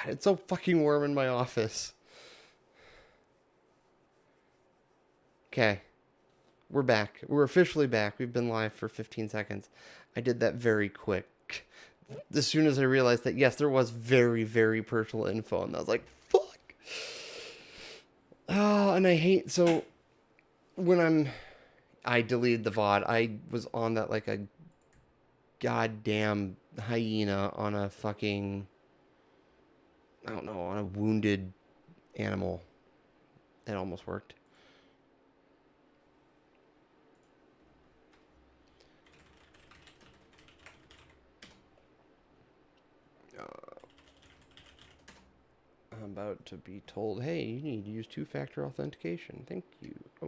God, it's so fucking warm in my office. Okay. We're back. We're officially back. We've been live for 15 seconds. I did that very quick. As soon as I realized that, yes, there was very, very personal info, and I was like, fuck. Oh, and I hate, so when I deleted the VOD, I was on that like a goddamn hyena on a fucking, I don't know, on a wounded animal. It almost worked. I'm about to be told, hey, you need to use two-factor authentication. Thank you. Oh.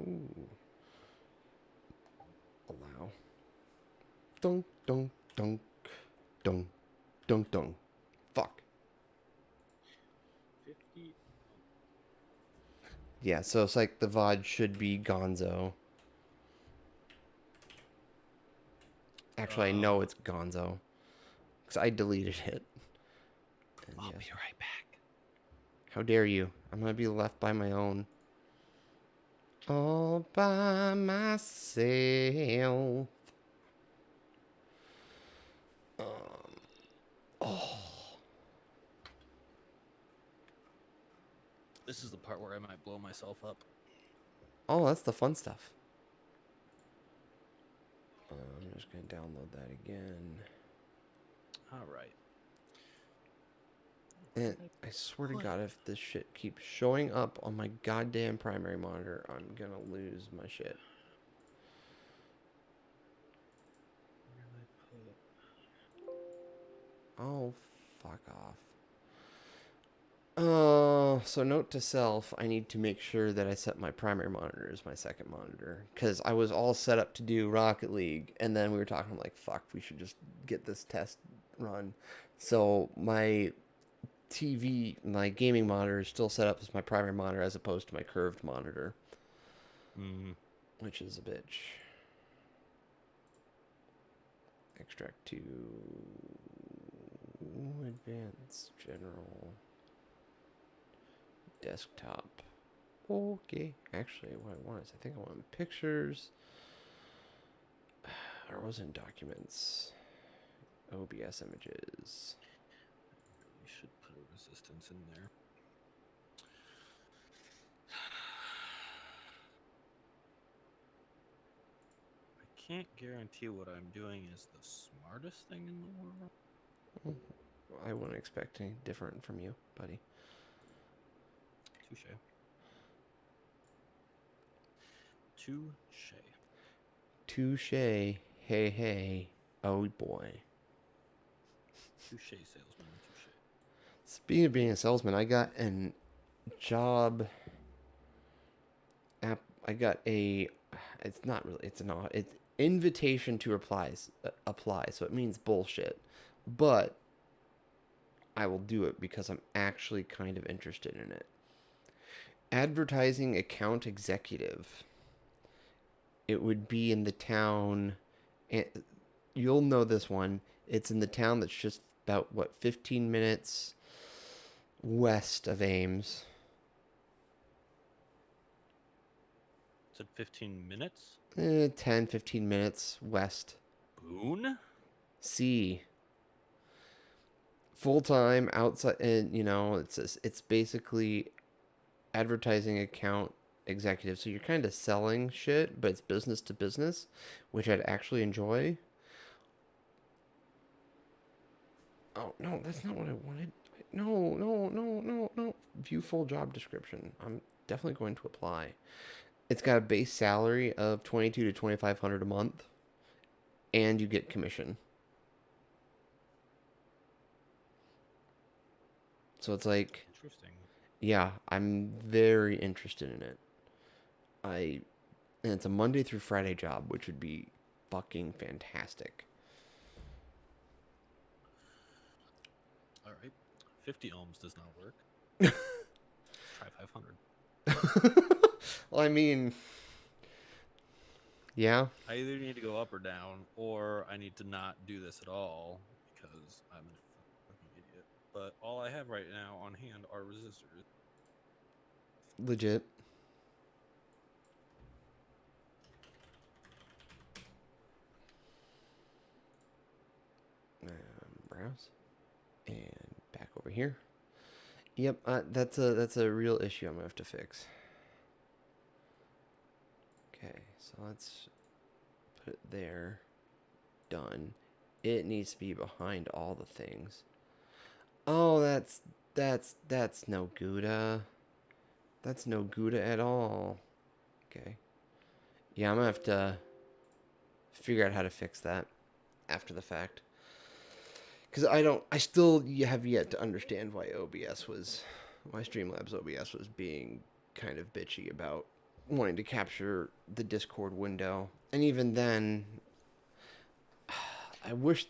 Allow. Dunk, dunk, dunk, dunk, dunk, dunk. Fuck. 50. Yeah, so it's like the VOD should be Gonzo. Actually, I know it's Gonzo. Because I deleted it. And I'll yes. be right back. How dare you? I'm going to be left by my own. All by myself. Oh. This is the part where I might blow myself up. Oh, that's the fun stuff. I'm just going to download that again. All right. And I swear to God, if this shit keeps showing up on my goddamn primary monitor, I'm going to lose my shit. Where did I put? Oh, fuck off. Oh, so note to self, I need to make sure that I set my primary monitor as my second monitor. Because I was all set up to do Rocket League, and then we were talking like, fuck, we should just get this test run. So my TV, my gaming monitor is still set up as my primary monitor as opposed to my curved monitor. Which is a bitch. Extract to advanced general desktop. Okay. Actually, what I want is I think I want pictures. Or was it documents? OBS images. We should put a resistance in there. I can't guarantee what I'm doing is the smartest thing in the world. I wouldn't expect any different from you, buddy. Touche. Touche. Touche. Hey, hey. Oh, boy. Touche, salesman. Touche. Speaking of being a salesman, I got an job app. I got a. It's not really. It's invitation to apply. So it means bullshit, but I will do it because I'm actually kind of interested in it. Advertising account executive. It would be in the town. You'll know this one. It's in the town that's just about 15 minutes west of Ames. Said 15 minutes? 10, 15 minutes west. Boone? C. Full time outside, and it's basically advertising account executive. So you're kind of selling shit, but it's business to business, which I'd actually enjoy. Oh no, that's not what I wanted. No. View full job description. I'm definitely going to apply. It's got a base salary of 22 to 2,500 a month, and you get commission. So it's like, Interesting. yeah, I'm very interested in it. And it's a Monday through Friday job, which would be fucking fantastic. All right. 50 ohms does not work. Try 500. Well, I mean, yeah. I either need to go up or down, or I need to not do this at all because I'm a fucking idiot. but all I have right now on hand are resistors. Legit. Browse. And back over here. Yep, that's a real issue I'm gonna have to fix. Okay, so let's put it there. Done. It needs to be behind all the things. Oh, that's no Gouda. That's no Gouda at all. Okay. Yeah, I'm gonna have to figure out how to fix that after the fact. Because I still have yet to understand why why Streamlabs OBS was being kind of bitchy about wanting to capture the Discord window. And even then, I wish.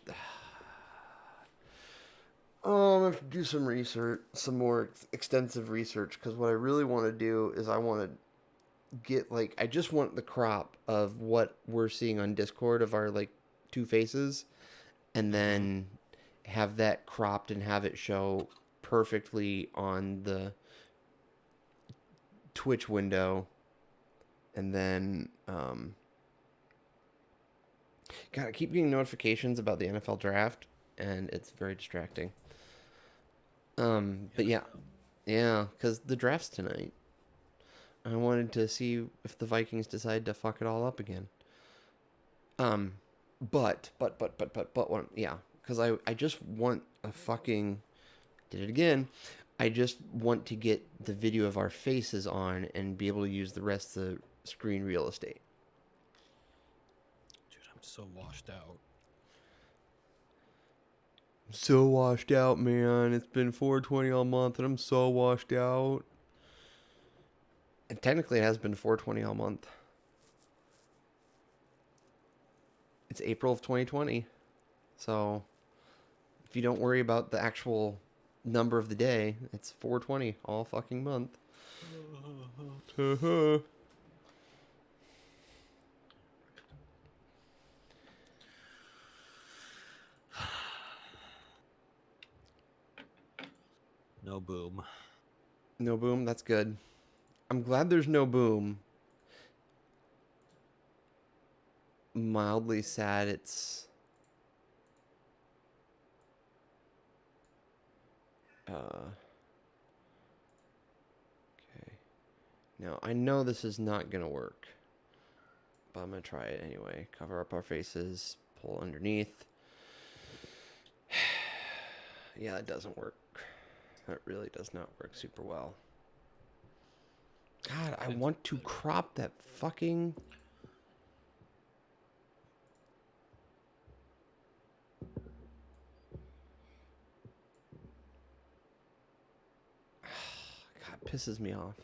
Oh, I'm gonna have to do some research, some more extensive research, because what I really want to do is I want to get, like, I just want the crop of what we're seeing on Discord of our, like, two faces, and then have that cropped and have it show perfectly on the Twitch window. And then, God, I keep getting notifications about the NFL draft, and it's very distracting. But yeah, because the draft's tonight. I wanted to see if the Vikings decide to fuck it all up again. But one, yeah, because I just want a fucking, did it again. I just want to get the video of our faces on and be able to use the rest of the screen real estate. Dude, I'm so washed out. I'm so washed out, man. It's been 420 all month, and I'm so washed out. And technically, it has been 420 all month. It's April of 2020. So, if you don't worry about the actual number of the day, it's 420 all fucking month. No boom. No boom, that's good. I'm glad there's no boom. Mildly sad it's okay. Now I know this is not gonna work, but I'm gonna try it anyway. Cover up our faces, pull underneath. Yeah, it doesn't work. That really does not work super well. God, I want to crop that fucking... God, pisses me off.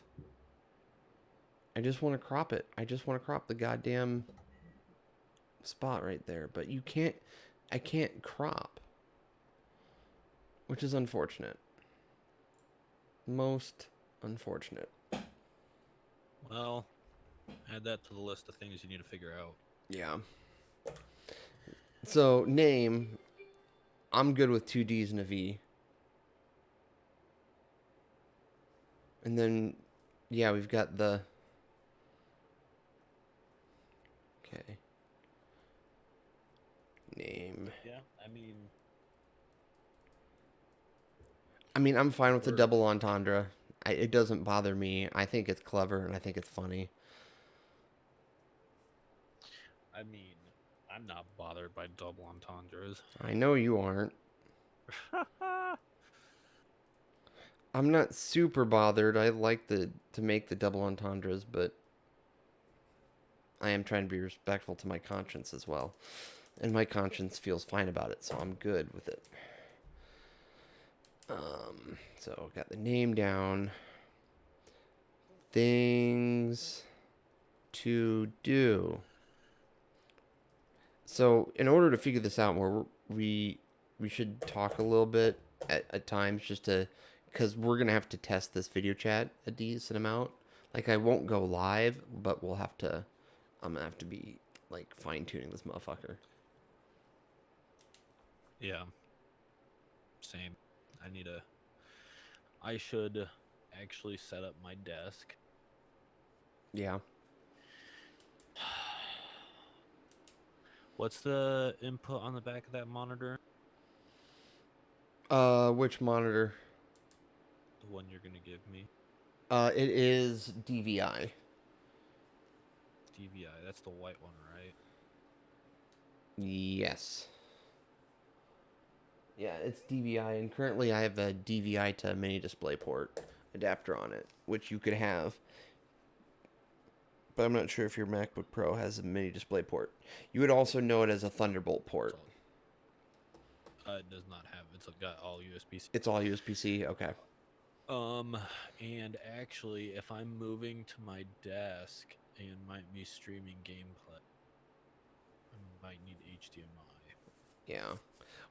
I just want to crop it. I just want to crop the goddamn spot right there. But you can't... I can't crop. Which is unfortunate. Most unfortunate. Well, add that to the list of things you need to figure out. Yeah. So, name... I'm good with 2D's and a V. And then, yeah, we've got the... Okay. Name. Yeah, I mean, I'm fine with the double entendre. It doesn't bother me. I think it's clever, and I think it's funny. I'm not bothered by double entendres. I know you aren't. I'm not super bothered. I like to make the double entendres, but I am trying to be respectful to my conscience as well. And my conscience feels fine about it, so I'm good with it. So got the name down. Things to do. So in order to figure this out more, we should talk a little bit at times, just to, because we're gonna have to test this video chat a decent amount. Like, I won't go live, but I'm gonna have to be like fine tuning this motherfucker. Yeah. Same. I should actually set up my desk. Yeah. What's the input on the back of that monitor? Which monitor? The one you're gonna give me? It is DVI. DVI. That's the white one, right? Yes. Yeah, it's DVI, and currently I have a DVI to mini DisplayPort adapter on it, which you could have. But I'm not sure if your MacBook Pro has a mini DisplayPort. You would also know it as a Thunderbolt port. It does not have. It's got all USB-C. It's all USB-C? Okay. And actually, if I'm moving to my desk and might be streaming gameplay, I might need HDMI. Yeah.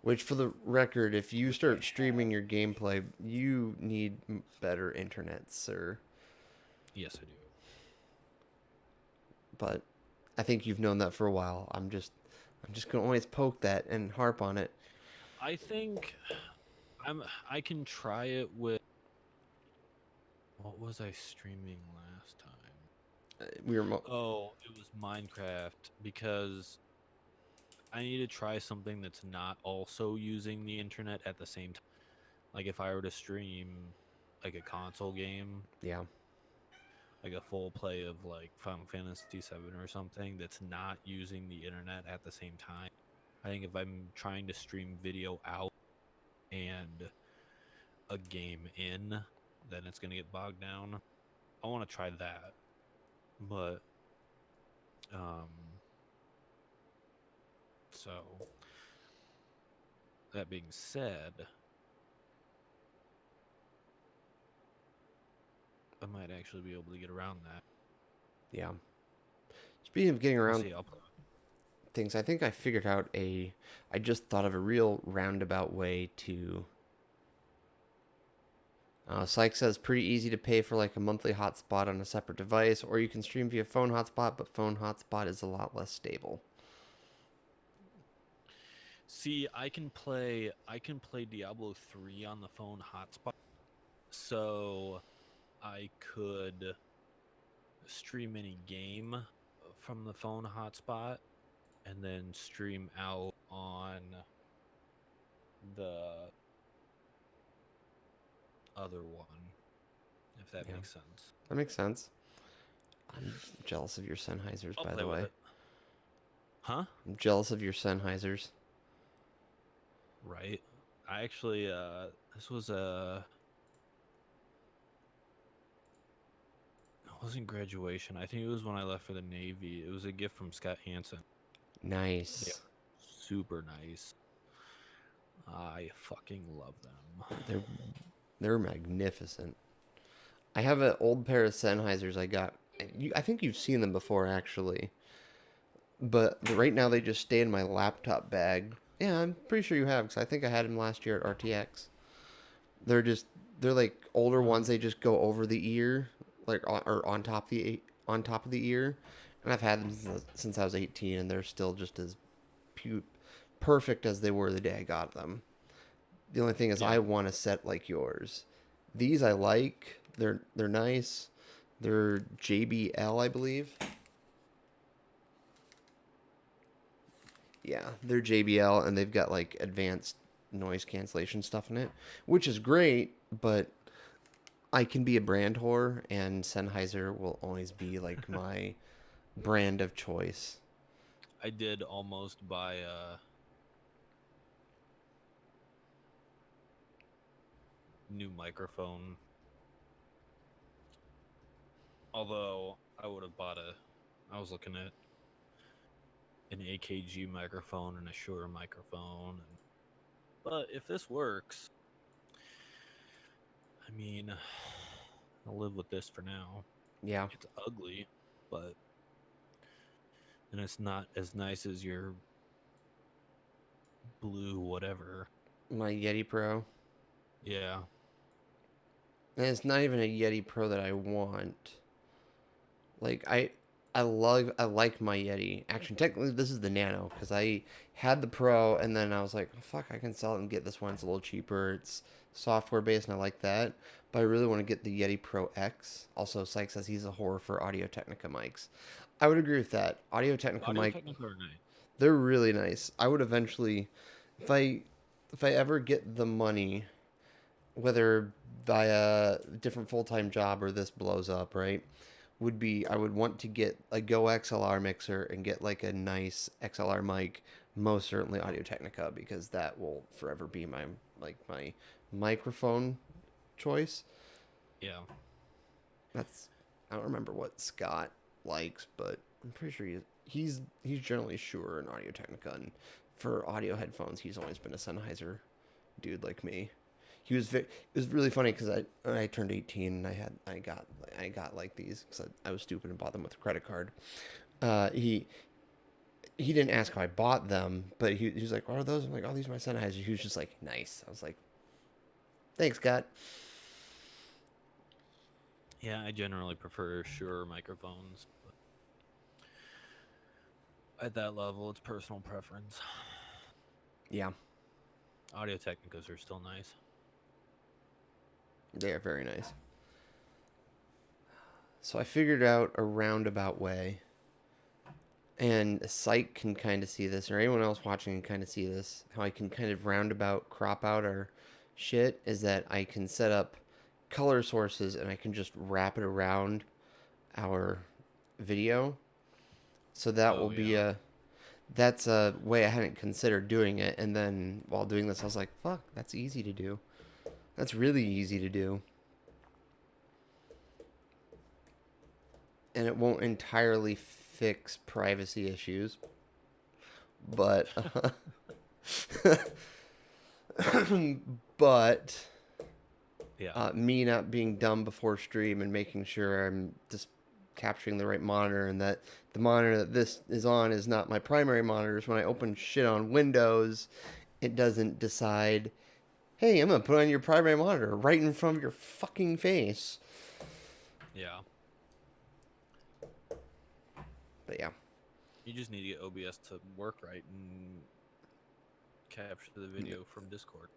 Which, for the record, if you start streaming your gameplay, you need better internet, sir. Yes, I do. But I think you've known that for a while. I'm just gonna always poke that and harp on it. I think I can try it with. What was I streaming last time? Oh, it was Minecraft, because I need to try something that's not also using the internet at the same time. Like if I were to stream like a console game, Yeah. like a full play of like Final Fantasy VII or something that's not using the internet at the same time. I think if I'm trying to stream video out and a game in, then it's gonna get bogged down. I want to try that, but so that being said, I might actually be able to get around that. Yeah. Speaking of getting around See, things, I think I figured out I just thought of a real roundabout way to. Syke says pretty easy to pay for like a monthly hotspot on a separate device, or you can stream via phone hotspot, but phone hotspot is a lot less stable. See, I can play Diablo 3 on the phone hotspot. So I could stream any game from the phone hotspot and then stream out on the other one, if that makes sense. That makes sense. I'm jealous of your Sennheisers, by the way. Huh? I'm jealous of your Sennheisers. Right. I actually, this was it wasn't graduation. I think it was when I left for the Navy. It was a gift from Scott Hansen. Nice. Yeah. Super nice. I fucking love them. They're magnificent. I have an old pair of Sennheisers I got. I think you've seen them before, actually. But right now they just stay in my laptop bag. Yeah, I'm pretty sure you have, because I think I had them last year at RTX. They're like older ones. They just go over the ear, like on top of the ear. And I've had them since I was 18, and they're still just as perfect as they were the day I got them. The only thing is, I want a set like yours. These I like. They're nice. They're JBL, I believe. Yeah, they're JBL, and they've got like advanced noise cancellation stuff in it, which is great. But I can be a brand whore, and Sennheiser will always be like my brand of choice. I did almost buy a new microphone. Although I would have I was looking at an AKG microphone and a Shure microphone. But if this works, I mean, I'll live with this for now. Yeah. It's ugly, but and it's not as nice as your blue whatever. My Yeti Pro. Yeah. And it's not even a Yeti Pro that I want. Like, I like my Yeti. Actually, technically, this is the Nano because I had the Pro, and then I was like, oh, fuck, I can sell it and get this one. It's a little cheaper. It's software based, and I like that. But I really want to get the Yeti Pro X. Also, Sykes says he's a whore for Audio Technica mics. I would agree with that. Audio Technica Audio mic, Technica are nice. they're really nice. I would eventually, if I ever get the money, whether via different full time job or this blows up, right? Would be I would want to get a Go XLR mixer and get like a nice XLR mic, most certainly Audio Technica, because that will forever be my microphone choice. Yeah. That's I don't remember what Scott likes, but I'm pretty sure he's generally sure in Audio Technica, and for audio headphones, he's always been a Sennheiser dude like me. It was really funny because when I turned 18 and I got like these because I was stupid and bought them with a credit card. He didn't ask how I bought them, but he was like, "What are those?" I'm like, "Oh, these are my Sennheiser." He was just like, "Nice." I was like, "Thanks, Scott." Yeah, I generally prefer Shure microphones. But at that level, it's personal preference. Yeah, Audio Technicas are still nice. they are very nice. So I figured out a roundabout way, and a site can kind of see this, or anyone else watching can kind of see this. How I can kind of roundabout crop out our shit is that I can set up color sources and I can just wrap it around our video. So that will be that's a way I hadn't considered doing it. And then while doing this, I was like, fuck, that's easy to do. That's really easy to do. And it won't entirely fix privacy issues. But, but yeah, me not being dumb before stream and making sure I'm just capturing the right monitor and that the monitor that this is on is not my primary monitor. So when I open shit on Windows, it doesn't decide, hey, I'm gonna put on your primary monitor right in front of your fucking face. yeah. But yeah. You just need to get OBS to work right and capture the video from Discord.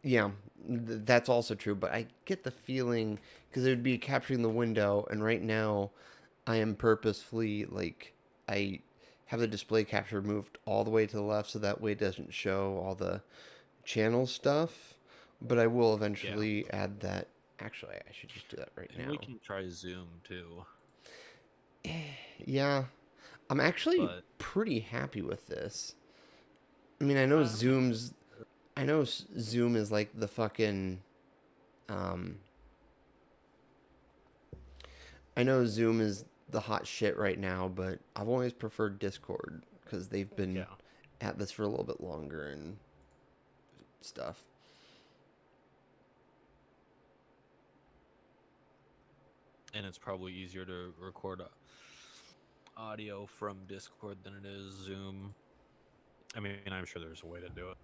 Yeah, that's also true. But I get the feeling because it would be capturing the window, and right now, I am purposefully like I have the display capture moved all the way to the left so that way it doesn't show all the channel stuff. But I will eventually add that. Actually, I should just do that right now. We can try Zoom too. Yeah, I'm actually pretty happy with this. I mean, I know Zoom is like the fucking I know Zoom is the hot shit right now, but I've always preferred Discord because they've been at this for a little bit longer and stuff. And it's probably easier to record audio from Discord than it is Zoom. I mean, I'm sure there's a way to do it.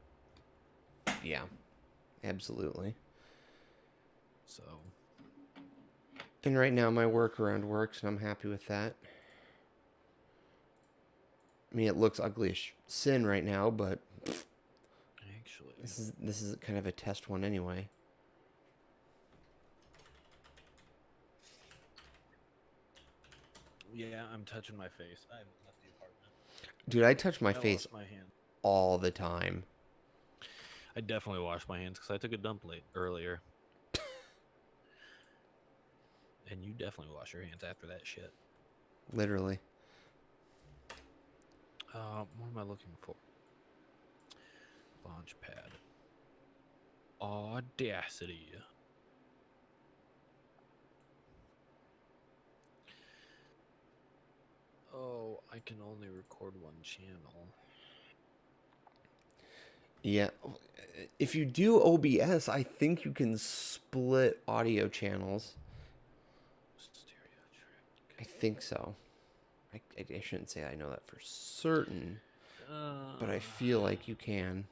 Yeah, absolutely. So. And right now my workaround works, and I'm happy with that. I mean, it looks ugly as sin right now, but actually, this is kind of a test one anyway. Yeah, I'm touching my face. I haven't left the apartment. Dude, I touch my face all the time. I definitely washed my hands because I took a dump earlier. And you definitely wash your hands after that shit. Literally. What am I looking for? Launchpad. Audacity. Oh, I can only record one channel. Yeah. If you do OBS, I think you can split audio channels. I think so. I shouldn't say I know that for certain, but I feel like you can.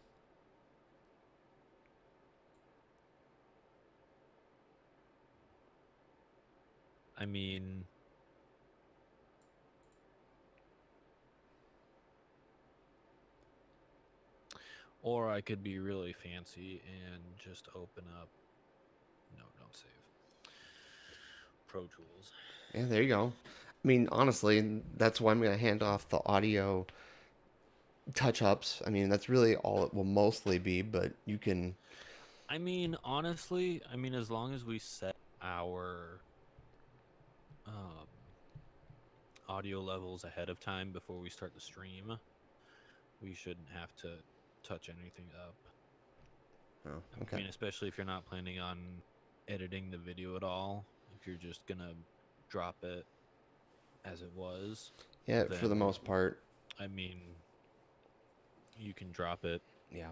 I mean, Or I could be really fancy and just open up. No, don't save. Pro Tools. Yeah, there you go. I mean, honestly, that's why I'm going to hand off the audio touch-ups. I mean, that's really all it will mostly be, but you can... I mean, honestly, as long as we set our um, audio levels ahead of time before we start the stream, we shouldn't have to touch anything up. Oh, okay. I mean, especially if you're not planning on editing the video at all. If you're just gonna drop it as it was. Yeah, for the most part. I mean, you can drop it. Yeah.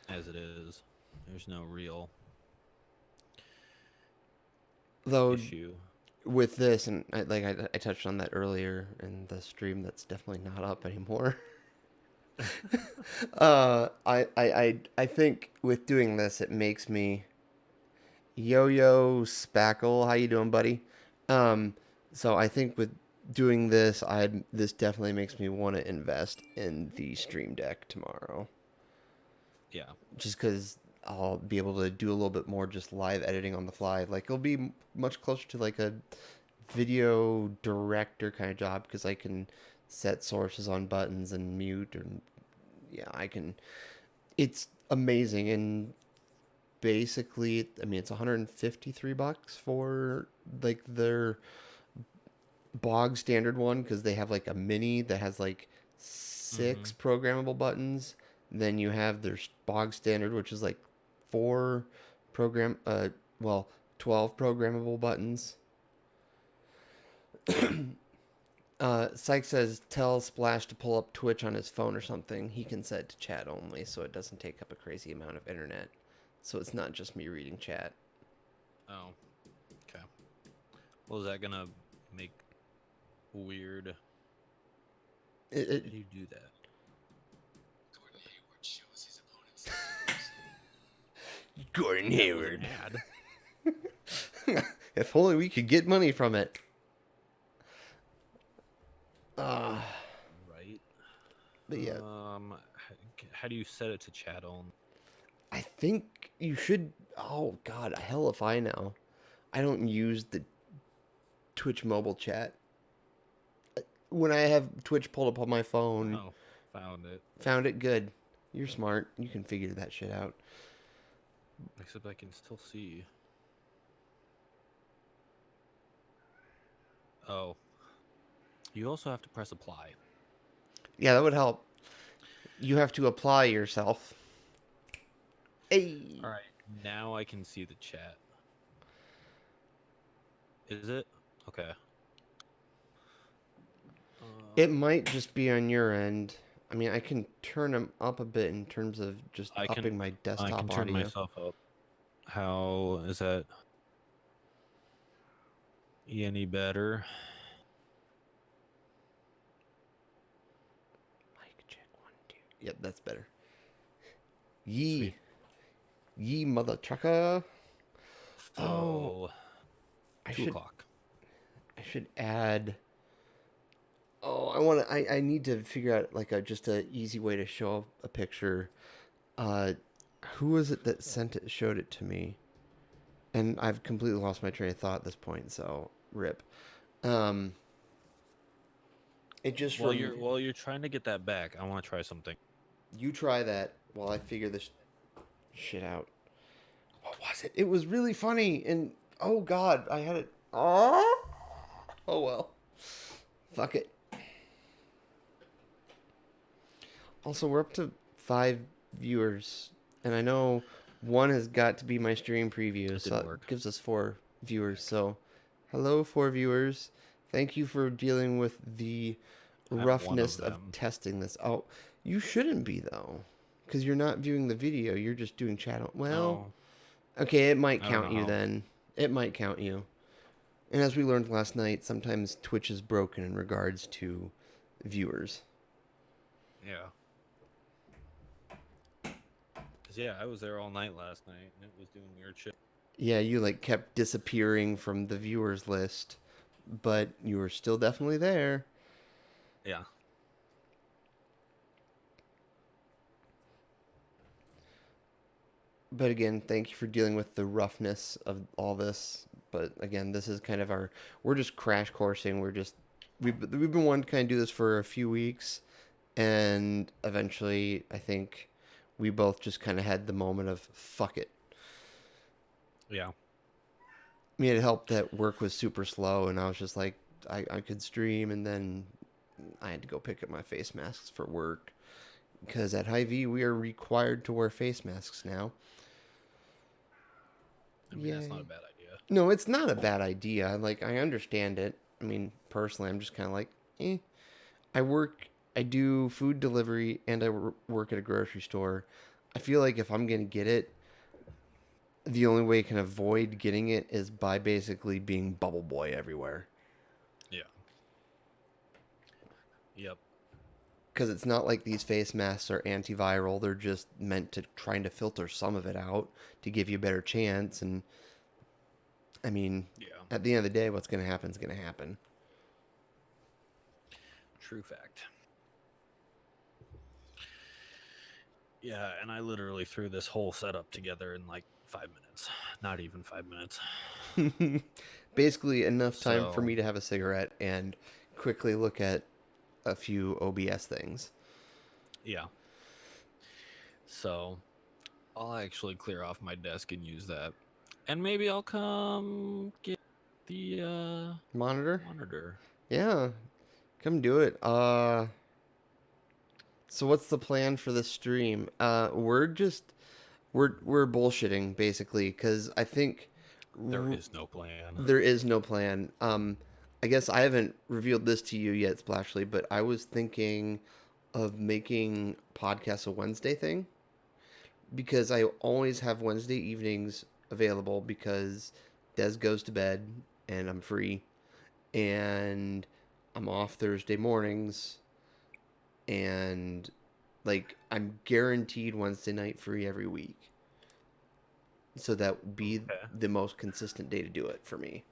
As it is. There's no real issue with this, and I touched on that earlier in the stream. That's definitely not up anymore. I think with doing this, it makes me Yo-Yo Spackle. How you doing, buddy? So I think with doing this, this definitely makes me want to invest in the Stream Deck tomorrow. Yeah. Just because I'll be able to do a little bit more just live editing on the fly. Like, it'll be much closer to like a video director kind of job because I can set sources on buttons and mute, and yeah, I can. It's amazing, and basically, I mean, it's $153 for like their bog standard one because they have like a mini that has like 6 programmable buttons. Then you have their bog standard, which is like 12 programmable buttons. Syke says, tell Splash to pull up Twitch on his phone or something. He can set it to chat only, so it doesn't take up a crazy amount of internet. So it's not just me reading chat. Oh, okay. Well, is that gonna make weird? How do you do that? Gordon Hayward shows his opponents. Gordon Hayward. Ad. If only we could get money from it. Right. But yeah. How do you set it to chat on? I think you should. Oh God, hell if I know. I don't use the Twitch mobile chat. When I have Twitch pulled up on my phone. Oh, found it. Found it. Good. You're smart. You can figure that shit out. Except I can still see. Oh. You also have to press apply. Yeah, that would help. You have to apply yourself. Hey. All right. Now I can see the chat. Is it? Okay. It might just be on your end. I mean, I can turn them up a bit in terms of just upping my desktop audio. I can turn myself up. How is that any better? Mic check 1, 2. Yep, that's better. Ye mother trucker. Oh, 2 o'clock. I should add. Oh, I need to figure out like just a easy way to show a picture. Who was it that showed it to me? And I've completely lost my train of thought at this point, so rip. It just while you're trying to get that back, I want to try something. You try that while I figure this shit out. What was it? It was really funny, and oh God, I had it. Oh well. Fuck it. Also, we're up to 5 viewers, and I know one has got to be my stream preview, so that gives us 4 viewers. So, hello, 4 viewers. Thank you for dealing with the roughness of testing this. Oh, you shouldn't be, though, because you're not viewing the video. You're just doing chat. Well, okay, it might count you then. It might count you. And as we learned last night, sometimes Twitch is broken in regards to viewers. Yeah. Yeah, I was there all night last night, and it was doing weird shit. Yeah, you like kept disappearing from the viewers list, but you were still definitely there. Yeah. But again, thank you for dealing with the roughness of all this. But again, this is kind of we're just crash coursing. We've been wanting to kind of do this for a few weeks, and eventually, I think we both just kind of had the moment of fuck it. Yeah. I mean, it helped that work was super slow, and I was just like, I could stream, and then I had to go pick up my face masks for work. Because at Hy-Vee, we are required to wear face masks now. I mean, that's not a bad idea. No, it's not a bad idea. Like, I understand it. I mean, personally, I'm just kind of like, eh. I do food delivery, and I work at a grocery store. I feel like if I'm going to get it, the only way I can avoid getting it is by basically being bubble boy everywhere. Yeah. Yep. Because it's not like these face masks are antiviral. They're just meant to trying to filter some of it out to give you a better chance. And I mean, at the end of the day, what's going to happen is going to happen. True fact. Yeah, and I literally threw this whole setup together in like 5 minutes. Not even 5 minutes. Basically enough time for me to have a cigarette and quickly look at a few OBS things. Yeah. So I'll actually clear off my desk and use that. And maybe I'll come get the monitor. Yeah. Come do it. So what's the plan for the stream? We're bullshitting basically because I think there is no plan. There is no plan. I guess I haven't revealed this to you yet, Splashly, but I was thinking of making podcasts a Wednesday thing because I always have Wednesday evenings available because Des goes to bed and I'm free, and I'm off Thursday mornings. And like I'm guaranteed Wednesday night free every week, so that would be the most consistent day to do it for me.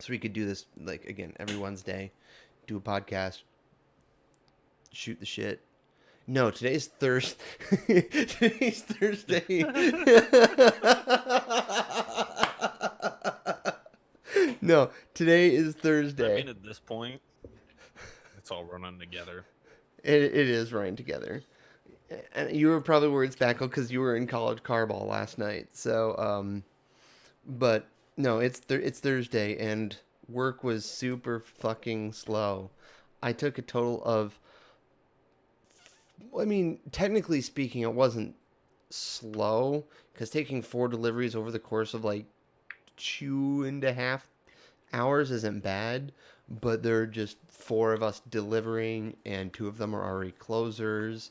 So we could do this like again every Wednesday, do a podcast, shoot the shit. No, today's Thursday. Today's Thursday. No, today is Thursday. I mean, at this point, it's all running together. It is running together. And you were probably worried, Spackle, because you were in college carball last night. So, but no, it's Thursday, and work was super fucking slow. I took a total of, I mean, technically speaking, it wasn't slow, because taking 4 deliveries over the course of like 2.5 hours isn't bad. But there are just 4 of us delivering, and 2 of them are already closers.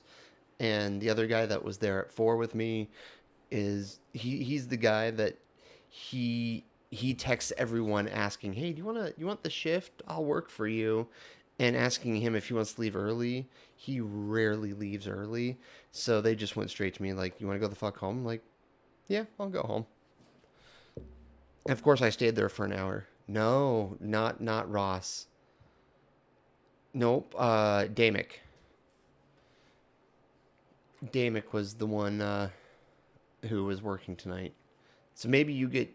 And the other guy that was there at 4 with me is he's the guy that he texts everyone asking, "Hey, you want the shift? I'll work for you," and asking him if he wants to leave early. He rarely leaves early, so they just went straight to me like, "You want to go the fuck home?" I'm like, yeah, I'll go home. And of course, I stayed there for an hour. No, not Ross. Nope, Damick. Damick was the one who was working tonight. So maybe you get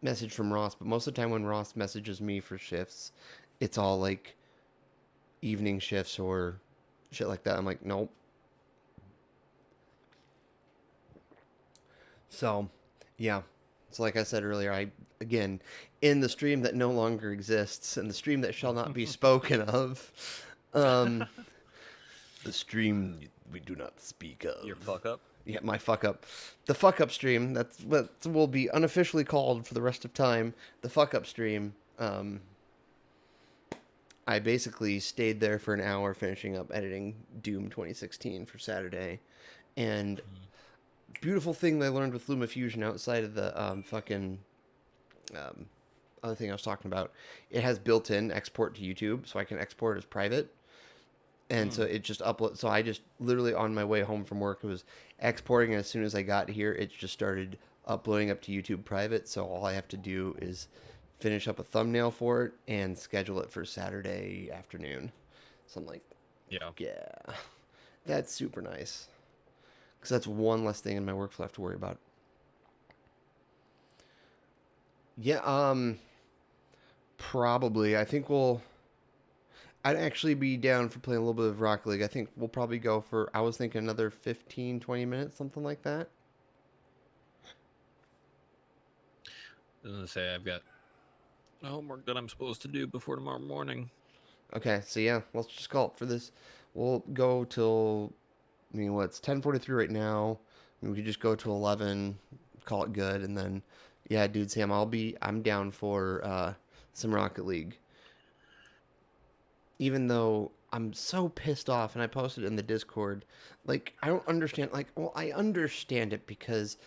message from Ross, but most of the time when Ross messages me for shifts, it's all like evening shifts or shit like that. I'm like, nope. So, yeah. So like I said earlier, again, in the stream that no longer exists, and the stream that shall not be spoken of, the stream we do not speak of. Your fuck up? Yeah, my fuck up. The fuck up stream, that's what will be unofficially called for the rest of time. The fuck up stream. I basically stayed there for an hour finishing up editing Doom 2016 for Saturday. And beautiful thing I learned with LumaFusion outside of the other thing I was talking about. It has built-in export to YouTube, so I can export as private. And so it just uploads. So I just literally on my way home from work, it was exporting. And as soon as I got here, it just started uploading up to YouTube private. So all I have to do is finish up a thumbnail for it and schedule it for Saturday afternoon. So I'm like, yeah, that's super nice. because that's one less thing in my workflow I have to worry about. Yeah, probably. I think I'd actually be down for playing a little bit of Rocket League. I think we'll probably go for, I was thinking another 15, 20 minutes, something like that. I was gonna say I've got homework that I'm supposed to do before tomorrow morning. Okay, so yeah, let's just call it for this. We'll go till, I mean, it's 10:43 right now. I mean, we could just go to 11, call it good, and then, yeah, dude, Sam, I'm down for some Rocket League. Even though I'm so pissed off, and I posted in the Discord, like, I don't understand, like, well, I understand it because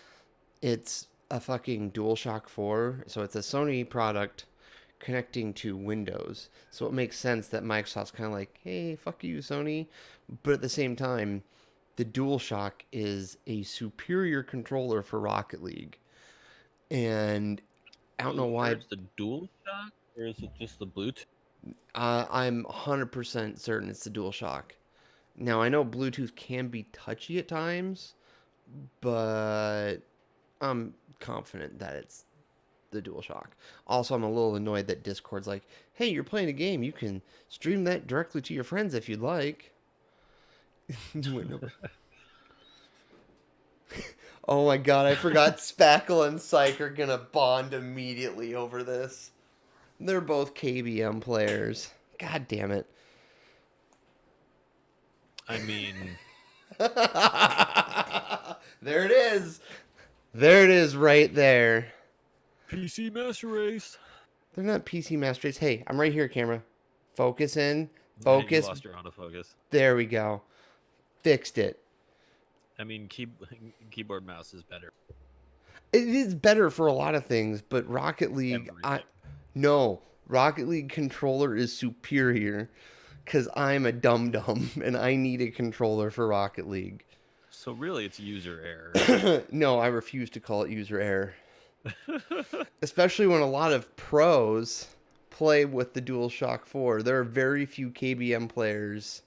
it's a fucking DualShock 4, so it's a Sony product connecting to Windows. So it makes sense that Microsoft's kind of like, hey, fuck you, Sony. But at the same time, the DualShock is a superior controller for Rocket League. And I don't know why. It's the DualShock, or is it just the Bluetooth? I'm 100% certain it's the DualShock. Now, I know Bluetooth can be touchy at times, but I'm confident that it's the DualShock. Also, I'm a little annoyed that Discord's like, hey, you're playing a game. You can stream that directly to your friends if you'd like. Oh my god, I forgot Spackle and Psych are gonna bond immediately over this. They're both KBM players. God damn it. I mean, there it is. There it is right there. PC Master Race. They're not PC Master Race. Hey, I'm right here, camera. Focus in. You Focus. lost your autofocus. There we go. Fixed it. I mean, keyboard mouse is better. It is better for a lot of things, but Rocket League, no, Rocket League controller is superior because I'm a dum-dum and I need a controller for Rocket League. So really, it's user error. No, I refuse to call it user error. Especially when a lot of pros play with the DualShock 4. There are very few KBM players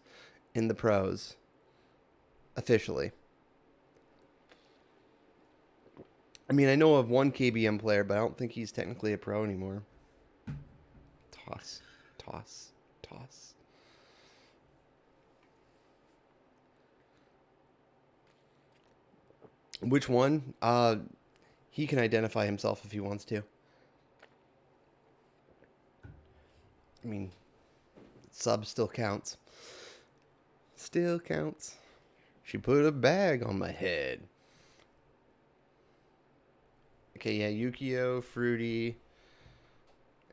in the pros. Officially. I mean, I know of one KBM player, but I don't think he's technically a pro anymore. Toss. Which one? He can identify himself if he wants to. I mean, sub still counts. Still counts. She put a bag on my head. Okay, yeah, Yukio, Fruity.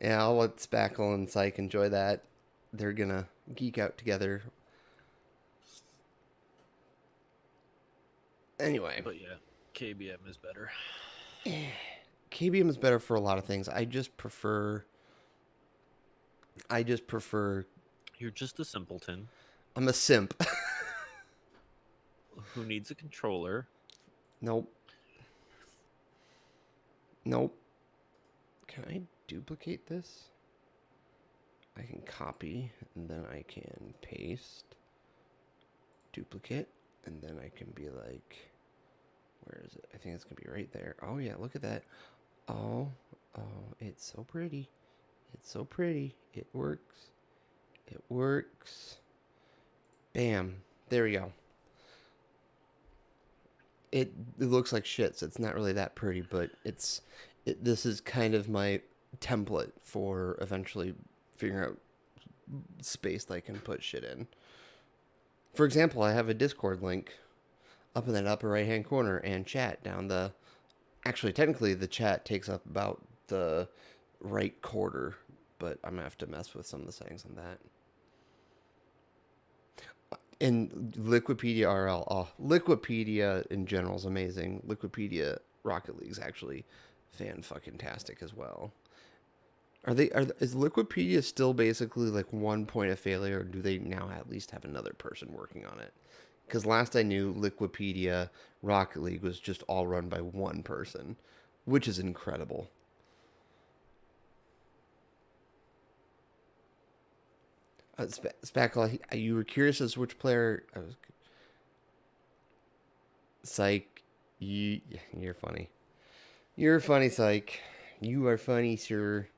Yeah, I'll let Spackle and Psych enjoy that. They're gonna geek out together. Anyway. But yeah, KBM is better. KBM is better for a lot of things. I just prefer. You're just a simpleton. I'm a simp. Who needs a controller? Nope. Can I duplicate this? I can copy, and then I can paste. Duplicate, and then I can be like, where is it? I think it's going to be right there. Oh, yeah, look at that. Oh, it's so pretty. It's so pretty. It works. Bam. There we go. It looks like shit, so it's not really that pretty, but this is kind of my template for eventually figuring out space that I can put shit in. For example, I have a Discord link up in that upper right-hand corner and chat down the... Actually, technically, the chat takes up about the right quarter, but I'm going to have to mess with some of the settings on that. And Liquipedia RL. Oh, Liquipedia in general is amazing. Liquipedia Rocket League is actually fan-fucking-tastic as well. Is Liquipedia still basically like one point of failure, or do they now at least have another person working on it? Because last I knew, Liquipedia Rocket League was just all run by one person, which is incredible. Spackle, you were curious as to which player... Psych. You're funny. You're funny, Psych. You are funny, sir.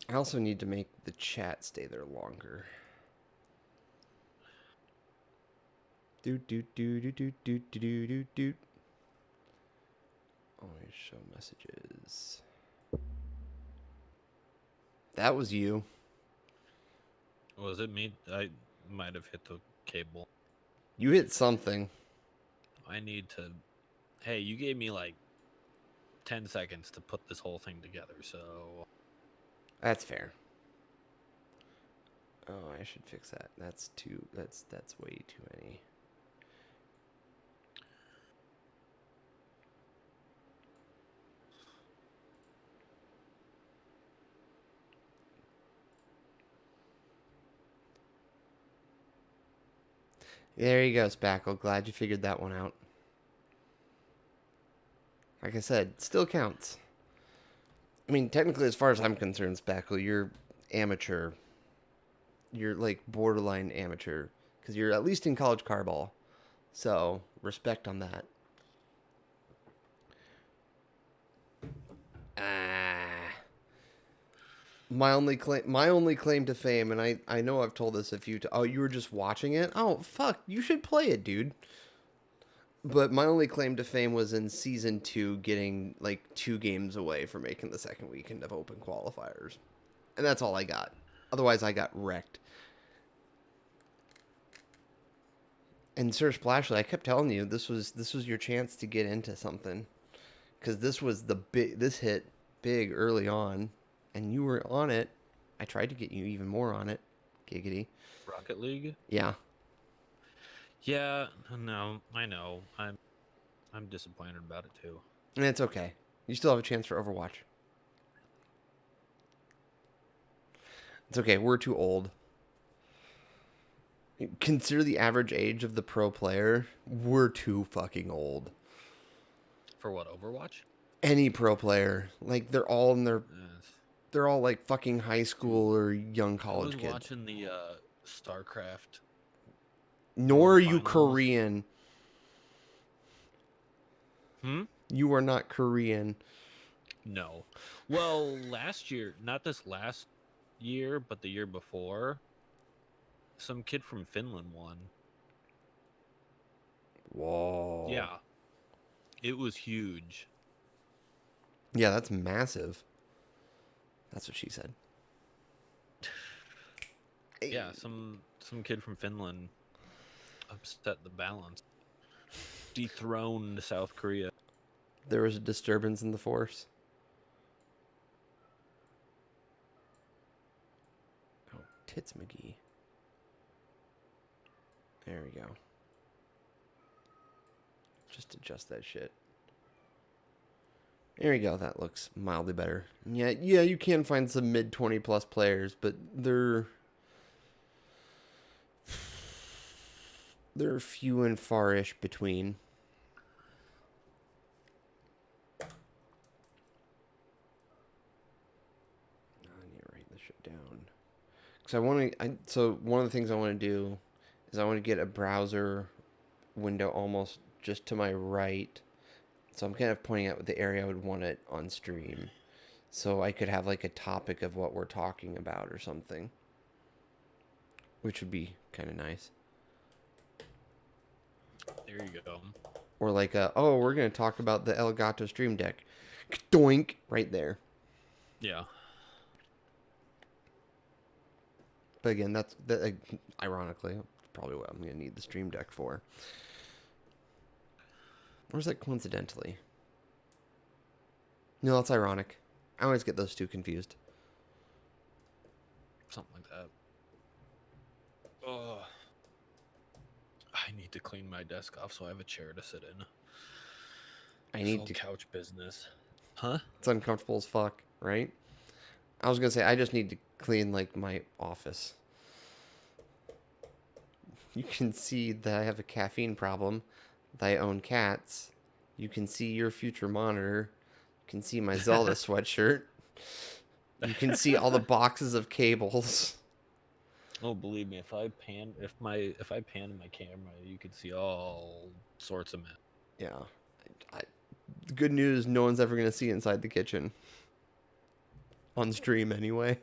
I also need to make the chat stay there longer. Doot doot doot doot doot doot doot doot doot. Always show messages. That was you. Was it me? I might have hit the cable. You hit something. I need to. Hey, you gave me like 10 seconds to put this whole thing together, so. That's fair. Oh, I should fix that. That's way too many. There you go, Spackle. Glad you figured that one out. Like I said, still counts. I mean, technically, as far as I'm concerned, Spackle, you're amateur. You're like borderline amateur because you're at least in college carball. So respect on that. My only claim to fame, and I know I've told this a few times. Oh, you were just watching it? Oh, fuck. You should play it, dude. But my only claim to fame was in season 2 getting like 2 games away from making the second weekend of open qualifiers. And that's all I got. Otherwise, I got wrecked. And SirSplashley, I kept telling you this was your chance to get into something, because this hit big early on, and you were on it. I tried to get you even more on it, giggity. Rocket League? Yeah. Yeah, no, I know. I'm disappointed about it too. And it's okay. You still have a chance for Overwatch. It's okay. We're too old. Consider the average age of the pro player. We're too fucking old. For what, Overwatch? Any pro player. Like, they're all in their... They're all, like, fucking high school or young college kids. I was watching the StarCraft. Nor are you Korean. You are not Korean. No. Well, last year, not this last year, but the year before, some kid from Finland won. Whoa. Yeah. It was huge. Yeah, that's massive. That's what she said. Yeah, some kid from Finland upset the balance. Dethroned South Korea. There was a disturbance in the force. Oh, tits McGee. There we go. Just adjust that shit. There we go. That looks mildly better. Yeah, you can find some mid-20 plus players, but they're few and far-ish between. I need to write this shit down. So one of the things I want to do is I want to get a browser window almost just to my right. So I'm kind of pointing out the area I would want it on stream. So I could have like a topic of what we're talking about or something. Which would be kind of nice. There you go. Or like we're going to talk about the Elgato Stream Deck. Doink! Right there. Yeah. But again, that's ironically probably what I'm going to need the Stream Deck for. Or is that coincidentally? No, that's ironic. I always get those two confused. Something like that. Oh. I need to clean my desk off so I have a chair to sit in. I need to couch business. Huh? It's uncomfortable as fuck, right? I was gonna say I just need to clean like my office. You can see that I have a caffeine problem. That I own cats. You can see your future monitor. You can see my Zelda sweatshirt. You can see all the boxes of cables. Oh, believe me, if I pan my camera, you could see all sorts of mess. Yeah. The good news, no one's ever gonna see inside the kitchen on stream anyway.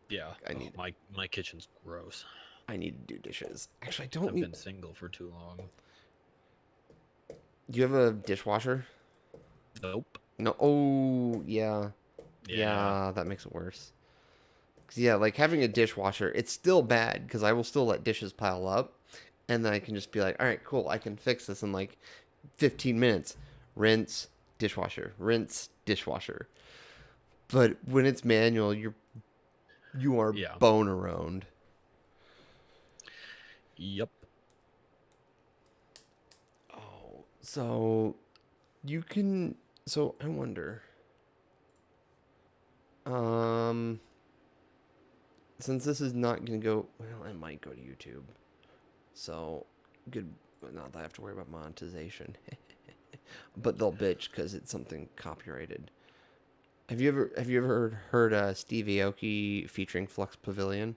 Yeah. I need My kitchen's gross. I need to do dishes. Actually, I don't I've need. been single for too long. Do you have a dishwasher? Nope. No. Oh, yeah. Yeah. Yeah, that makes it worse. 'Cause, yeah, like having a dishwasher, it's still bad because I will still let dishes pile up, and then I can just be like, all right, cool, I can fix this in like 15 minutes. Rinse, dishwasher, rinse, dishwasher. But when it's manual, you are Yeah. bone around. Yep. Oh, so you can. So I wonder. Since this is not gonna go, well, it might go to YouTube. So good. Not that I have to worry about monetization. But they'll bitch because it's something copyrighted. Have you ever heard Steve Aoki featuring Flux Pavilion?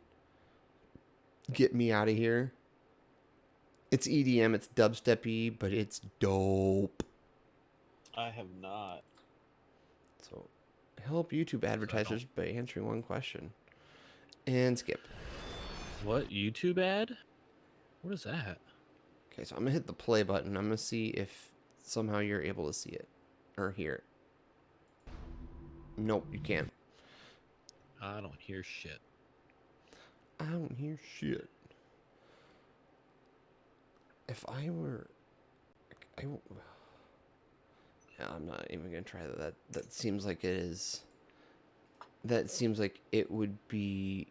Get Me Out of Here. It's EDM, it's dubsteppy, but it's dope. I have not. So help YouTube advertisers by answering one question. And skip. What, YouTube ad? What is that? Okay, so I'm gonna hit the play button. I'm gonna see if somehow you're able to see it or hear it. Nope, you can't. I don't hear shit. I don't hear shit. If I were, I. Yeah, I'm not even gonna try that. That seems like it is. That seems like it would be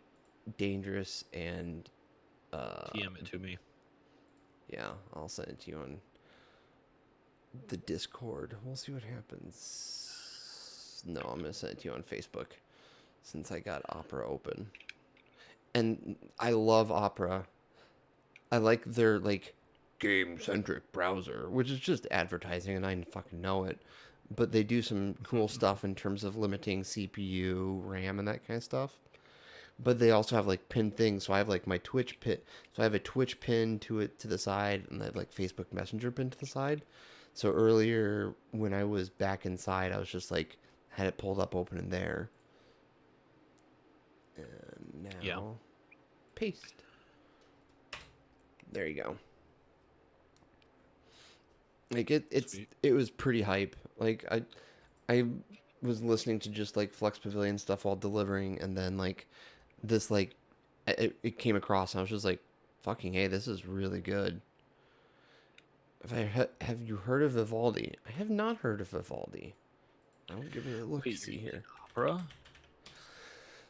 dangerous and. DM it to me. Yeah, I'll send it to you on the Discord. We'll see what happens. No, I'm gonna send it to you on Facebook since I got Opera open. And I love Opera. I like their like game-centric browser, which is just advertising and I fucking know it. But they do some cool stuff in terms of limiting CPU, RAM, and that kind of stuff. But they also have like pinned things. So I have like my Twitch pin. So I have a Twitch pin to the side, and I have like Facebook Messenger pin to the side. So earlier when I was back inside, I was just like had it pulled up open in there. And now paste. There you go. Like it was pretty hype. Like I was listening to just like Flux Pavilion stuff while delivering, and then like this like it came across, and I was just like, fucking hey, this is really good. Have you heard of Vivaldi? I have not heard of Vivaldi. I'll give it a look. See here. Opera.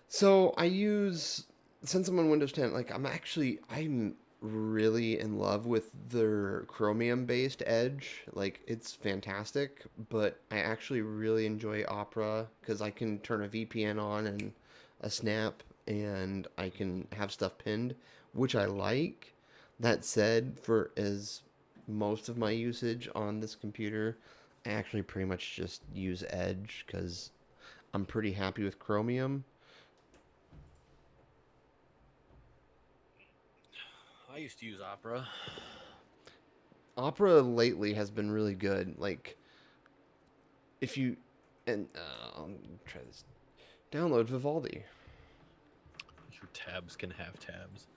So since I'm on Windows 10, like I'm really in love with their Chromium based Edge. Like it's fantastic, but I actually really enjoy Opera because I can turn a VPN on and a snap and I can have stuff pinned, which I like. That said, for as most of my usage on this computer, I actually pretty much just use Edge because I'm pretty happy with Chromium. I used to use Opera. Opera lately has been really good. Like, if you I'll try this. Download Vivaldi. Your tabs can have tabs.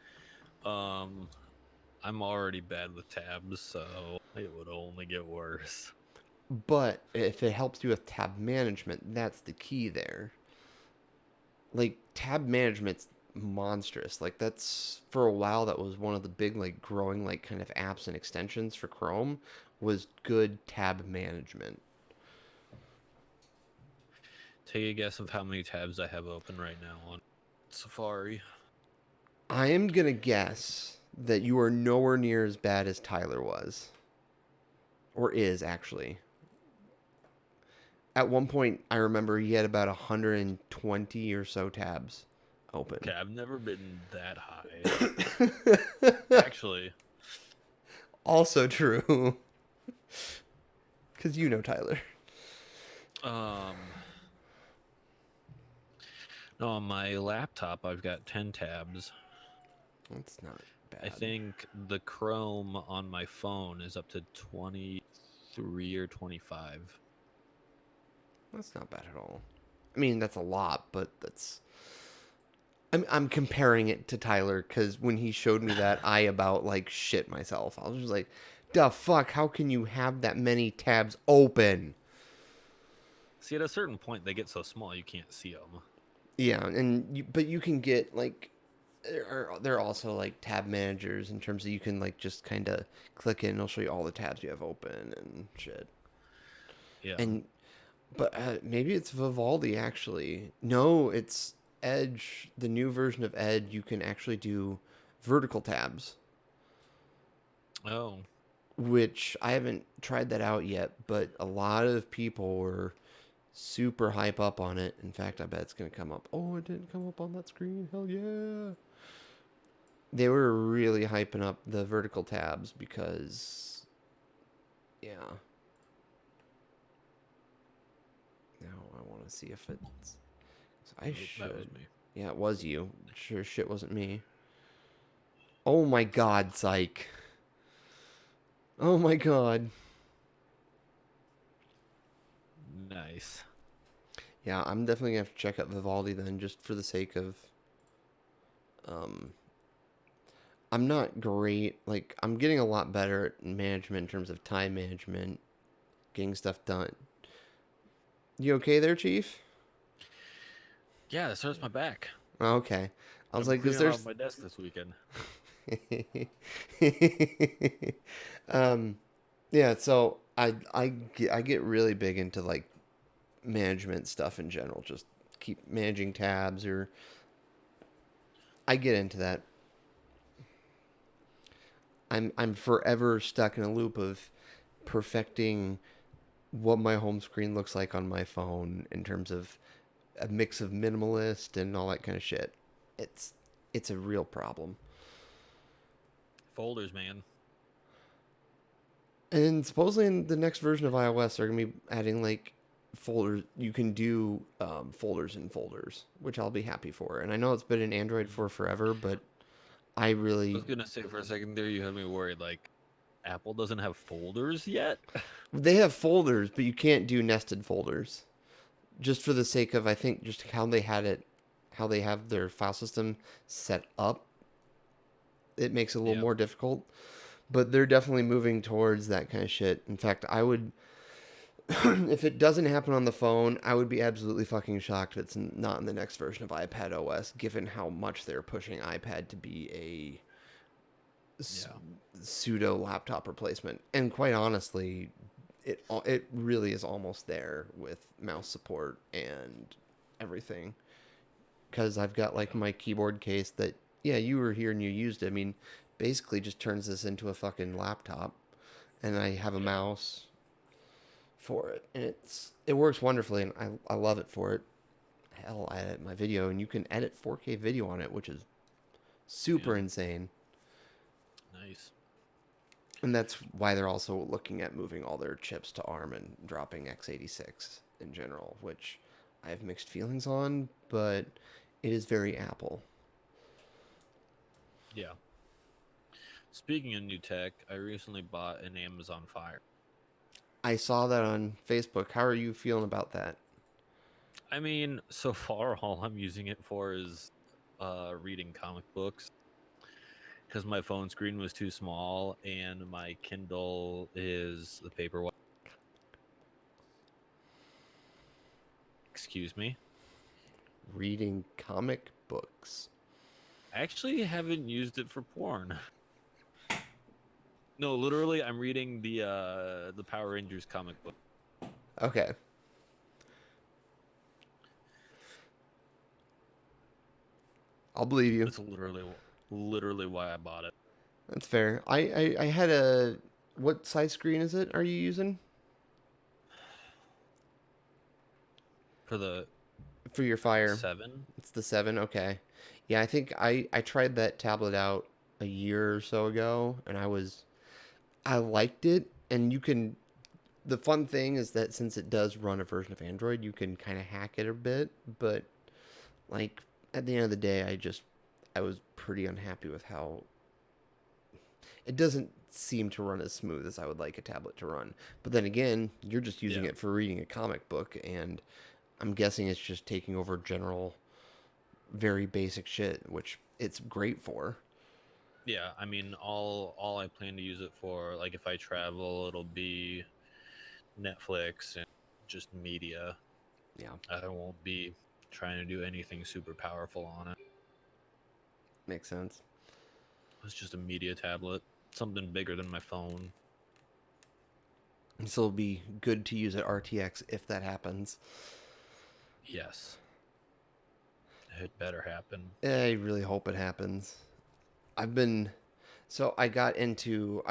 I'm already bad with tabs, so it would only get worse. But if it helps you with tab management, that's the key there. Like, tab management's monstrous. Like, that's, for a while, that was one of the big, like, growing, like, kind of apps and extensions for Chrome, was good tab management. Take a guess of how many tabs I have open right now on Safari. I am going to guess that you are nowhere near as bad as Tyler was. Or is, actually. At one point, I remember he had about 120 or so tabs open. Okay, I've never been that high. Actually. Also true. Because you know Tyler. No, on my laptop, I've got 10 tabs. That's not bad. I think the Chrome on my phone is up to 23 or 25. That's not bad at all. I mean, that's a lot, but that's... I'm comparing it to Tyler, because when he showed me that, I about, like, shit myself. I was just like, the fuck, how can you have that many tabs open? See, at a certain point, they get so small you can't see them. Yeah, but you can get, like, there are also, like, tab managers in terms of you can, like, just kind of click in and it'll show you all the tabs you have open and shit. Yeah. But maybe it's Vivaldi, actually. No, it's Edge. The new version of Edge, you can actually do vertical tabs. Oh. Which I haven't tried that out yet, but a lot of people were super hype up on it. In fact, I bet it's going to come up. Oh, it didn't come up on that screen. Hell yeah. They were really hyping up the vertical tabs because, yeah. Now I want to see if it's... I should. That was me. Yeah, it was you. Sure shit wasn't me. Oh my god, psych. Oh my god. Nice. Yeah, I'm definitely gonna have to check out Vivaldi then, just for the sake of... I'm not great. Like, I'm getting a lot better at management in terms of time management, getting stuff done. You okay there, Chief? Yeah, this hurts my back. Oh, okay. I was I'm like, because cleaning there's... off my desk this weekend. Yeah, so I get really big into, like, management stuff in general. Just keep managing tabs, or I get into that. I'm forever stuck in a loop of perfecting what my home screen looks like on my phone in terms of a mix of minimalist and all that kind of shit. It's a real problem. Folders, man. And supposedly in the next version of iOS, they're gonna be adding, like, folders. You can do folders in folders, which I'll be happy for. And I know it's been in Android for forever, but I I really... was gonna say for a second there, you had me worried. Like, Apple doesn't have folders yet. They have folders, but you can't do nested folders. Just for the sake of, I think, just how they had it, how they have their file system set up, it makes it a little more difficult. But they're definitely moving towards that kind of shit. In fact, I would, if it doesn't happen on the phone, I would be absolutely fucking shocked if it's not in the next version of iPad OS, given how much they're pushing iPad to be a pseudo laptop replacement. And quite honestly, it really is almost there with mouse support and everything. Because I've got, like, my keyboard case that, yeah, you were here and you used it. I mean, basically just turns this into a fucking laptop, and I have a mouse for it, and it works wonderfully, and I love it for it. Hell, I edit my video, and you can edit 4K video on it, which is super insane. Nice. And that's why they're also looking at moving all their chips to ARM and dropping x86 in general, which I have mixed feelings on, but it is very Apple. Yeah. Speaking of new tech, I recently bought an Amazon Fire. I saw that on Facebook. How are you feeling about that? I mean, so far all I'm using it for is reading comic books, because my phone screen was too small and my Kindle is the paperwhite. Excuse me? Reading comic books. I actually haven't used it for porn. No, literally, I'm reading the Power Rangers comic book. Okay. I'll believe you. That's literally why I bought it. That's fair. I had a... What size screen is it? Are you using? For your Fire. 7. It's the 7. Okay. Yeah, I think I tried that tablet out a year or so ago, and I liked it. And you can... The fun thing is that since it does run a version of Android, you can kind of hack it a bit. But, like, at the end of the day, I was pretty unhappy with how it doesn't seem to run as smooth as I would like a tablet to run. But then again, you're just using it for reading a comic book, and I'm guessing it's just taking over general, very basic shit, which it's great for. Yeah, I mean, all I plan to use it for, like if I travel, it'll be Netflix and just media. Yeah, I won't be trying to do anything super powerful on it. makes sense. It's just a media tablet, something bigger than my phone. So it'll be good to use at RTX if that happens. Yes. It better happen. I really hope it happens. I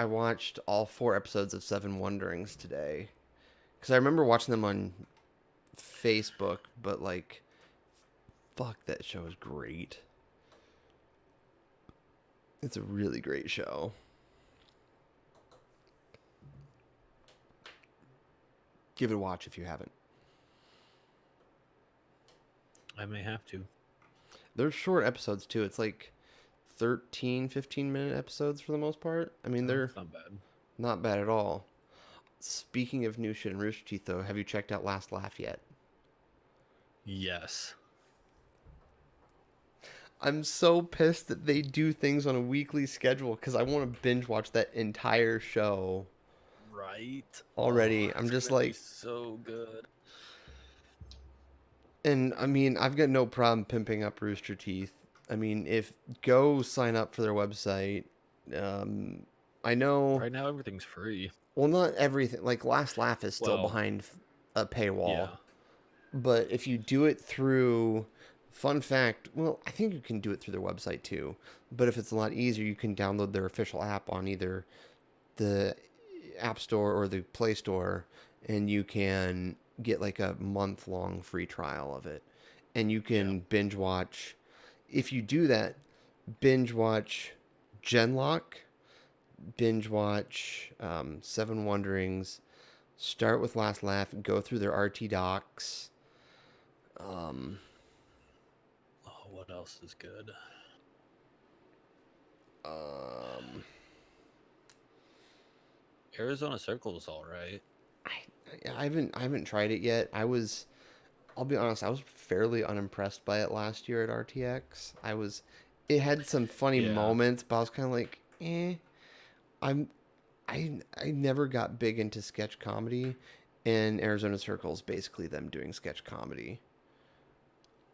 watched all 4 episodes of Seven Wonderings today. Because I remember watching them on Facebook, but like, fuck, that show is great. It's a really great show. Give it a watch if you haven't. I may have to. They're short episodes too. It's like 13, 15-minute episodes for the most part. I mean, they're not bad. Not bad at all. Speaking of new shit in Rooster Teeth, though, have you checked out Last Laugh yet? Yes. I'm so pissed that they do things on a weekly schedule because I want to binge watch that entire show. Right. Already. I'm just like, so good. and I mean, I've got no problem pimping up Rooster Teeth. I mean, go sign up for their website. I know. Right now, everything's free. Well, not everything. Like, Last Laugh is still Well, behind a paywall. Yeah. But if you do it through, fun fact, well, I think you can do it through their website too. But if it's a lot easier, you can download their official app on either the App Store or the Play Store, and you can get like a month-long free trial of it. And you can binge watch. If you do that, binge watch Genlock, binge watch Seven Wonderings, start with Last Laugh, go through their RT docs. What else is good? Arizona Circle is all right. I haven't tried it yet. I'll be honest, I was fairly unimpressed by it last year at RTX. It had some funny moments, but I was kind of like, eh. I never got big into sketch comedy, and Arizona Circle is basically them doing sketch comedy.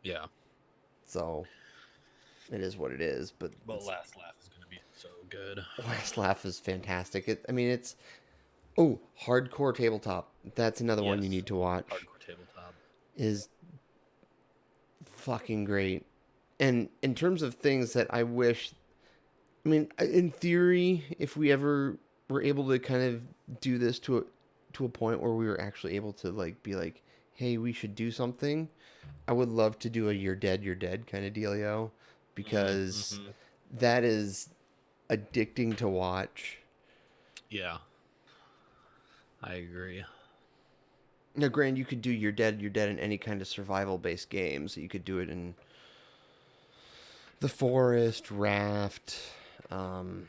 Yeah. So it is what it is, but Last Laugh is going to be so good. Last Laugh is fantastic. It's Hardcore Tabletop. That's another one you need to watch. Hardcore Tabletop is fucking great. And in terms of things that I wish, I mean, in theory, if we ever were able to kind of do this to a point where we were actually able to like be like, hey, we should do something, I would love to do a you're dead kind of dealio, because that is addicting to watch. Yeah. I agree. Now, granted, you could do you're dead in any kind of survival-based games. You could do it in the forest, raft, and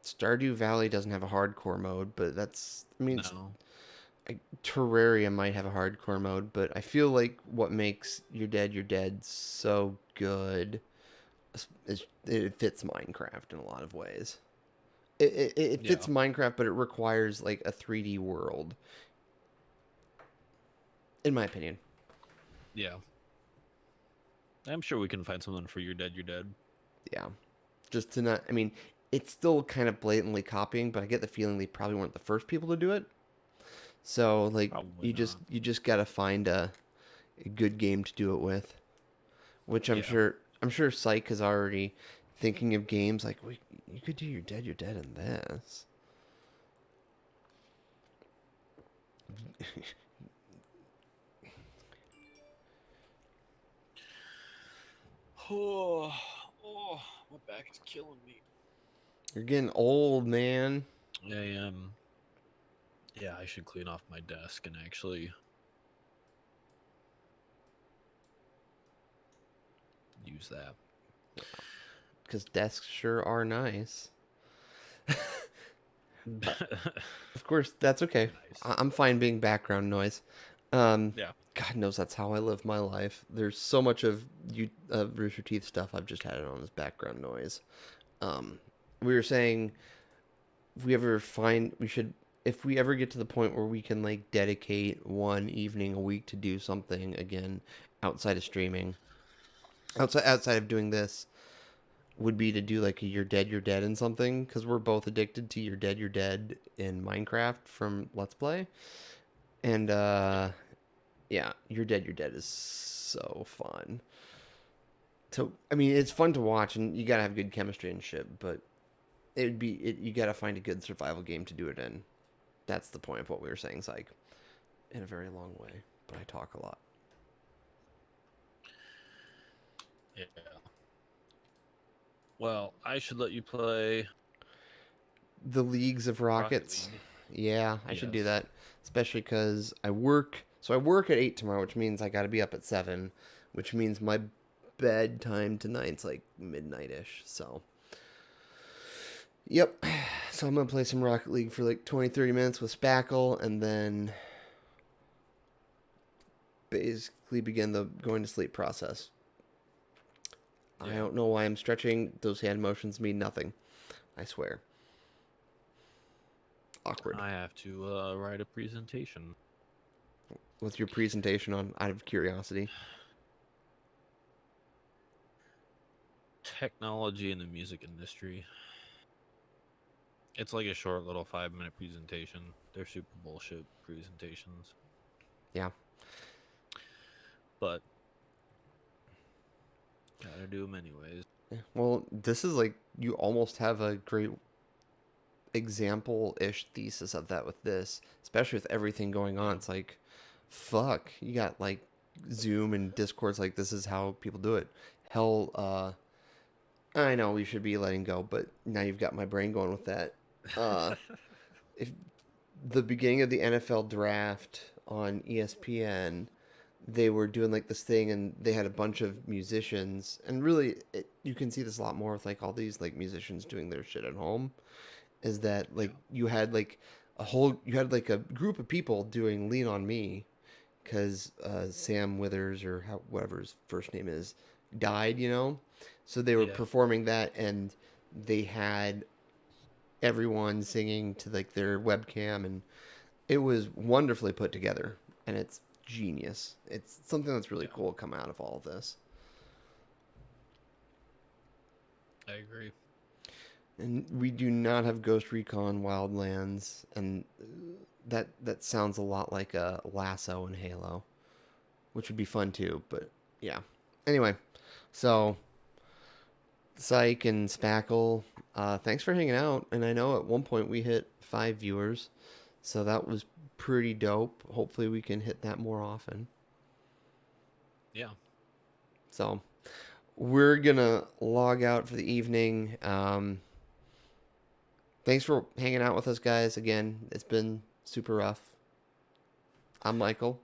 Stardew Valley doesn't have a hardcore mode, but that's, I mean, no. Terraria might have a hardcore mode, but I feel like what makes You're Dead so good is it fits Minecraft in a lot of ways. It fits Minecraft, but it requires like a 3D world, in my opinion. Yeah. I'm sure we can find something for You're Dead. Yeah. Just to not, I mean, it's still kind of blatantly copying, but I get the feeling they probably weren't the first people to do it. So like you just gotta find a good game to do it with, which I'm sure Psych is already thinking of games like, you could do You're Dead in this. Oh, my back is killing me. You're getting old, man. I am. Yeah, I should clean off my desk and actually use that. Because desks sure are nice. Of course, that's okay. Nice. I'm fine being background noise. Yeah. God knows that's how I live my life. There's so much of Rooster Teeth stuff I've just had it on as background noise. We were saying if we ever get to the point where we can like dedicate one evening a week to do something again outside of streaming, outside of doing this, would be to do like a You're Dead in something, because we're both addicted to You're Dead in Minecraft from Let's Play. And yeah, You're Dead is so fun. So I mean, it's fun to watch, and you gotta have good chemistry and shit, but you gotta find a good survival game to do it in. That's the point of what we were saying, Psych. In a very long way, but I talk a lot. Yeah. Well, I should let you play The Leagues of Rockets. Yeah, I should do that. Especially because I work. So I work at 8 tomorrow, which means I got to be up at 7, which means my bedtime tonight's like midnight-ish. So, yep. So I'm going to play some Rocket League for like 20, 30 minutes with Spackle, and then basically begin the going to sleep process. Yeah. I don't know why I'm stretching. Those hand motions mean nothing. I swear. Awkward. I have to write a presentation. What's your presentation on, out of curiosity? Technology in the music industry. It's like a short little 5-minute presentation. They're super bullshit presentations. Yeah. But gotta do them anyways. Yeah. Well, this is like, you almost have a great example-ish thesis of that with this, especially with everything going on. It's like, fuck, you got like Zoom and Discord's like, this is how people do it. Hell, I know we should be letting go, but now you've got my brain going with that. If the beginning of the NFL draft on ESPN, they were doing like this thing, and they had a bunch of musicians, and really you can see this a lot more with like all these like musicians doing their shit at home, is that like you had like a group of people doing Lean on Me, because Sam Withers, or whatever his first name is, died, so they were performing that, and they had everyone singing to like their webcam, and it was wonderfully put together, and it's genius. It's something that's really cool come out of all of this. I agree. And we do not have Ghost Recon Wildlands, and that sounds a lot like a Lasso in Halo, which would be fun too, but yeah. Anyway, so Psych and Spackle, thanks for hanging out. And I know at one point we hit 5 viewers, so that was pretty dope. Hopefully we can hit that more often. Yeah. So we're gonna log out for the evening. Thanks for hanging out with us, guys. Again, it's been super rough. I'm Michael.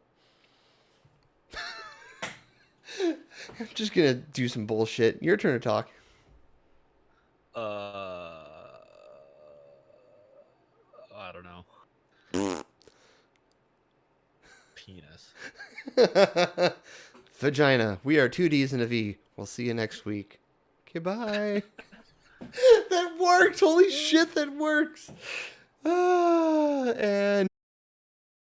I'm just gonna do some bullshit. Your turn to talk. I don't know. Penis. Vagina. We are 2D's and a V. We'll see you next week. Okay, bye. That worked. Holy shit, that works. And